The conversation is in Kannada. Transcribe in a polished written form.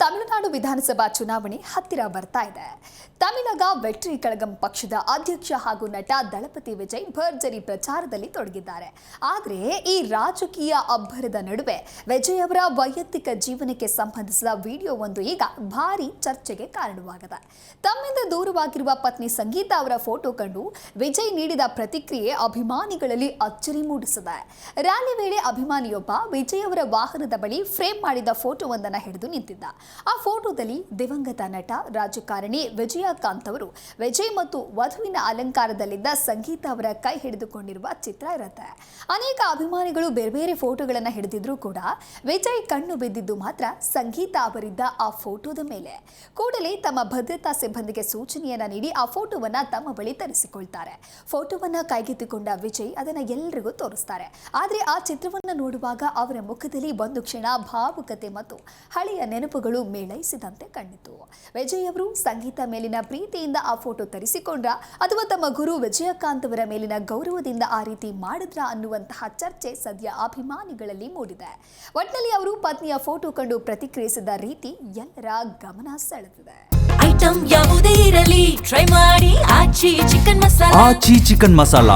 ತಮಿಳುನಾಡು ವಿಧಾನಸಭಾ ಚುನಾವಣೆ ಹತ್ತಿರ ಬರ್ತಾ ಇದೆ. ತಮಿಳಗ ವೆಟ್ರಿ ಕಳಗಂ ಪಕ್ಷದ ಅಧ್ಯಕ್ಷ ಹಾಗೂ ನಟ ದಳಪತಿ ವಿಜಯ್ ಭರ್ಜರಿ ಪ್ರಚಾರದಲ್ಲಿ ತೊಡಗಿದ್ದಾರೆ. ಆದರೆ ಈ ರಾಜಕೀಯ ಅಬ್ಬರದ ನಡುವೆ ವಿಜಯ್ ಅವರ ವೈಯಕ್ತಿಕ ಜೀವನಕ್ಕೆ ಸಂಬಂಧಿಸಿದ ವಿಡಿಯೋವೊಂದು ಈಗ ಭಾರಿ ಚರ್ಚೆಗೆ ಕಾರಣವಾಗಿದೆ. ತಮ್ಮಿಂದ ದೂರವಾಗಿರುವ ಪತ್ನಿ ಸಂಗೀತಾ ಅವರ ಫೋಟೋ ಕಂಡು ವಿಜಯ್ ನೀಡಿದ ಪ್ರತಿಕ್ರಿಯೆ ಅಭಿಮಾನಿಗಳಲ್ಲಿ ಅಚ್ಚರಿ ಮೂಡಿಸಿದೆ. ರ್ಯಾಲಿ ವೇಳೆ ಅಭಿಮಾನಿಯೊಬ್ಬ ವಿಜಯ್ ಅವರ ವಾಹನದ ಬಳಿ ಫ್ರೇಮ್ ಮಾಡಿದ ಫೋಟೋವೊಂದನ್ನು ಹಿಡಿದು ನಿಂತಿದ್ದ. ಆ ಫೋಟೋದಲ್ಲಿ ದಿವಂಗತ ನಟ ರಾಜಕಾರಣಿ ವಿಜಯಕಾಂತ್ ಅವರು ವಿಜಯ್ ಮತ್ತು ವಧುವಿನ ಅಲಂಕಾರದಲ್ಲಿದ್ದ ಸಂಗೀತಾ ಅವರ ಕೈ ಹಿಡಿದುಕೊಂಡಿರುವ ಚಿತ್ರ ಇರುತ್ತೆ. ಅನೇಕ ಅಭಿಮಾನಿಗಳು ಬೇರೆ ಬೇರೆ ಫೋಟೋಗಳನ್ನು ಹಿಡಿದಿದ್ರು ಕೂಡ ವಿಜಯ್ ಕಣ್ಣು ಬಿದ್ದಿದ್ದು ಮಾತ್ರ ಸಂಗೀತಾ ಅವರಿದ್ದ ಆ ಫೋಟೋದ ಮೇಲೆ. ಕೂಡಲೇ ತಮ್ಮ ಭದ್ರತಾ ಸಿಬ್ಬಂದಿಗೆ ಸೂಚನೆಯನ್ನ ನೀಡಿ ಆ ಫೋಟೋವನ್ನ ತಮ್ಮ ಬಳಿ ತರಿಸಿಕೊಳ್ತಾರೆ. ಫೋಟೋವನ್ನ ಕೈಗೆತ್ತಿಕೊಂಡ ವಿಜಯ್ ಅದನ್ನ ಎಲ್ಲರಿಗೂ ತೋರಿಸ್ತಾರೆ. ಆದ್ರೆ ಆ ಚಿತ್ರವನ್ನ ನೋಡುವಾಗ ಅವರ ಮುಖದಲ್ಲಿ ಒಂದು ಕ್ಷಣ ಭಾವುಕತೆ ಮತ್ತು ಹಳೆಯ ನೆನಪುಗಳು ಮೇಳೈಸಿದಂತೆ ಕಂಡಿತು. ವಿಜಯ್ ಅವರು ಸಂಗೀತ ಮೇಲಿನ ಪ್ರೀತಿಯಿಂದ ಆ ಫೋಟೋ ತರಿಸಿಕೊಂಡ್ರ ಅಥವಾ ತಮ್ಮ ಗುರು ವಿಜಯಕಾಂತ್ ಅವರ ಮೇಲಿನ ಗೌರವದಿಂದ ಆ ರೀತಿ ಮಾಡಿದ್ರ ಅನ್ನುವಂತಹ ಚರ್ಚೆ ಸದ್ಯ ಅಭಿಮಾನಿಗಳಲ್ಲಿ ಮೂಡಿದೆ. ಒಟ್ನಲ್ಲಿ ಅವರು ಪತ್ನಿಯ ಫೋಟೋ ಕಂಡು ಪ್ರತಿಕ್ರಿಯಿಸಿದ ರೀತಿ ಎಲ್ಲರ ಗಮನ ಸೆಳೆದಿದೆ. ಐಟಂ ಯಾವುದೇ ಇರಲಿ ಟ್ರೈ ಮಾಡಿ ಆಚಿ ಚಿಕನ್ ಮಸಾಲಾ.